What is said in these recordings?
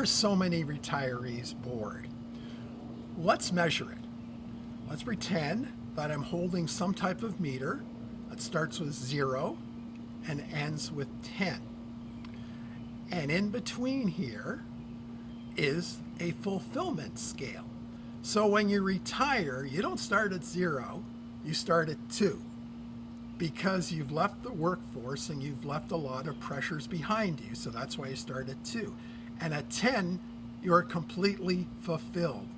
so many retirees bored? Let's measure it. Let's pretend that I'm holding some type of meter that starts with 0 and ends with 10. And in between here is a fulfillment scale. So when you retire, you don't start at 0, you start at 2, because you've left the workforce and you've left a lot of pressures behind you. So that's why you start at 2. And at 10, you're completely fulfilled.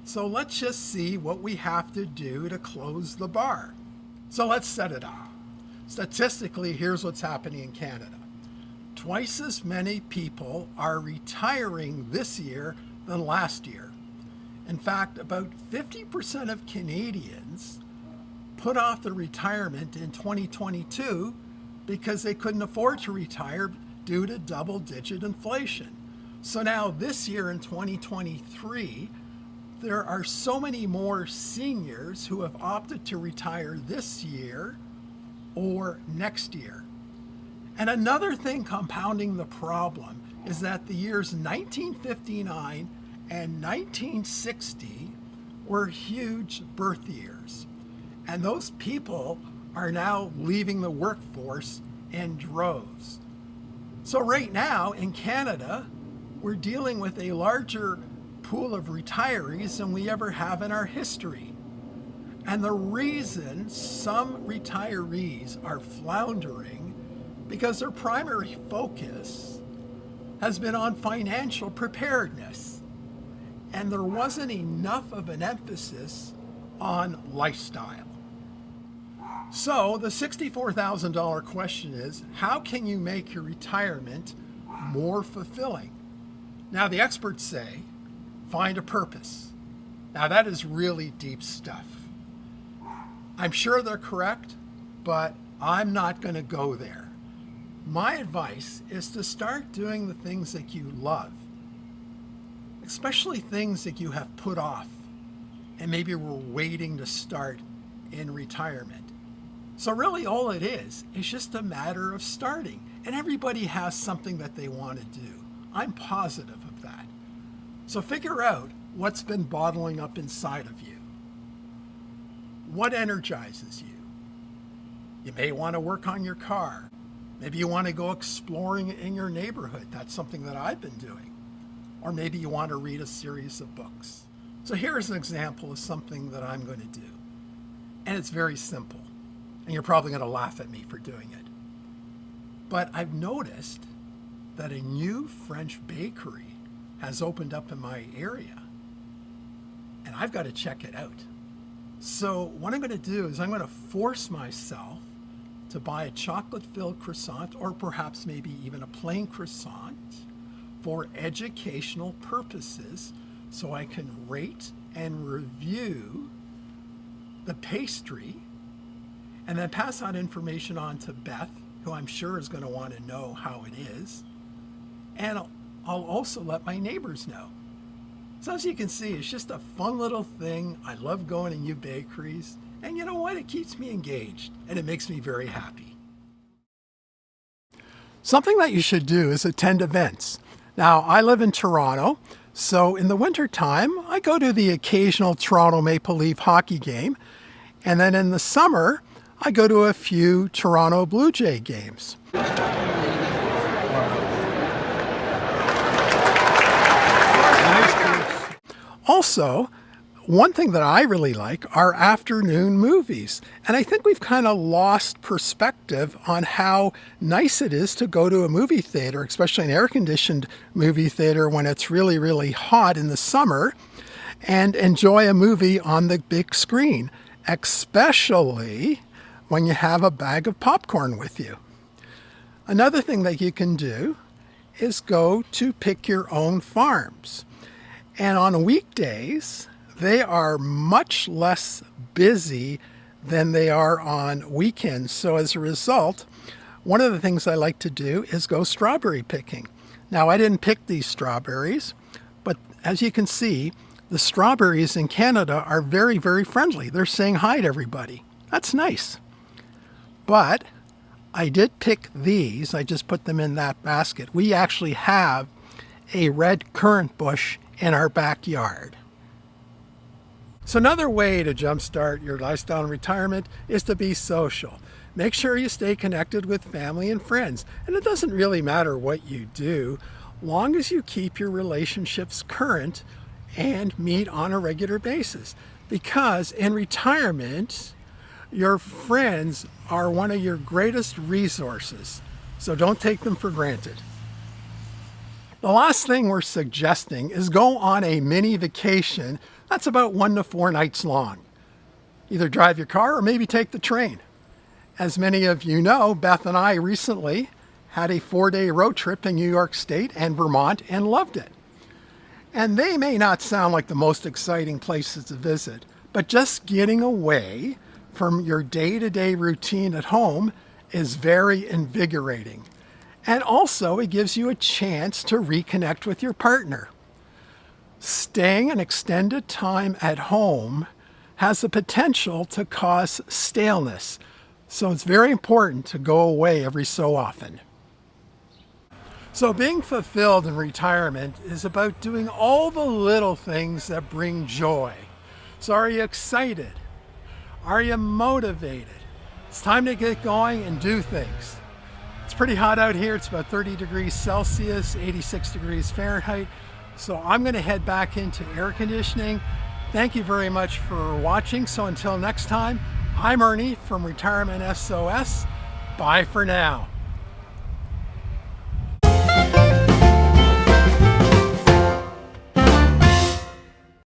So let's just see what we have to do to close the bar. So let's set it up. Statistically, here's what's happening in Canada. Twice as many people are retiring this year than last year. In fact, about 50% of Canadians put off their retirement in 2022 because they couldn't afford to retire due to double-digit inflation. So now this year in 2023, there are so many more seniors who have opted to retire this year or next year. And another thing compounding the problem is that the years 1959 and 1960 were huge birth years. And those people are now leaving the workforce in droves. So right now in Canada, we're dealing with a larger pool of retirees than we ever have in our history. And the reason some retirees are floundering because their primary focus has been on financial preparedness. And there wasn't enough of an emphasis on lifestyle. So the $64,000 question is, how can you make your retirement more fulfilling? Now the experts say, find a purpose. Now that is really deep stuff. I'm sure they're correct, but I'm not going to go there. My advice is to start doing the things that you love, especially things that you have put off and maybe were waiting to start in retirement. So really all it is just a matter of starting. And everybody has something that they want to do. I'm positive of that. So figure out what's been bottling up inside of you. What energizes you? You may want to work on your car. Maybe you want to go exploring in your neighborhood. That's something that I've been doing. Or maybe you want to read a series of books. So here's an example of something that I'm going to do. And it's very simple. And you're probably going to laugh at me for doing it. But I've noticed that a new French bakery has opened up in my area. And I've got to check it out. So what I'm going to do is I'm going to force myself to buy a chocolate-filled croissant, or perhaps maybe even a plain croissant, for educational purposes, so I can rate and review the pastry and then pass that information on to Beth, who I'm sure is going to want to know how it is. And I'll also let my neighbors know. So as you can see, it's just a fun little thing. I love going to new bakeries. And you know what? It keeps me engaged and it makes me very happy. Something that you should do is attend events. Now, I live in Toronto, so in the wintertime, I go to the occasional Toronto Maple Leaf hockey game. And then in the summer, I go to a few Toronto Blue Jay games. Also, one thing that I really like are afternoon movies. And I think we've kind of lost perspective on how nice it is to go to a movie theater, especially an air-conditioned movie theater when it's really, really hot in the summer, and enjoy a movie on the big screen, especially when you have a bag of popcorn with you. Another thing that you can do is go to pick your own farms. And on weekdays, they are much less busy than they are on weekends. So as a result, one of the things I like to do is go strawberry picking. Now, I didn't pick these strawberries, but as you can see, the strawberries in Canada are very, very friendly. They're saying hi to everybody. That's nice. But I did pick these. I just put them in that basket. We actually have a red currant bush in our backyard. So another way to jumpstart your lifestyle in retirement is to be social. Make sure you stay connected with family and friends. And it doesn't really matter what you do, long as you keep your relationships current and meet on a regular basis. Because in retirement, your friends are one of your greatest resources. So don't take them for granted. The last thing we're suggesting is go on a mini vacation that's about 1 to 4 nights long. Either drive your car or maybe take the train. As many of you know, Beth and I recently had a 4-day road trip in New York State and Vermont and loved it. And they may not sound like the most exciting places to visit, but just getting away from your day-to-day routine at home is very invigorating. And also it gives you a chance to reconnect with your partner. Staying an extended time at home has the potential to cause staleness. So it's very important to go away every so often. So being fulfilled in retirement is about doing all the little things that bring joy. So are you excited? Are you motivated? It's time to get going and do things. It's pretty hot out here. It's about 30 degrees Celsius, 86 degrees Fahrenheit. So I'm going to head back into air conditioning. Thank you very much for watching. So until next time, I'm Ernie from Retirement SOS. Bye for now.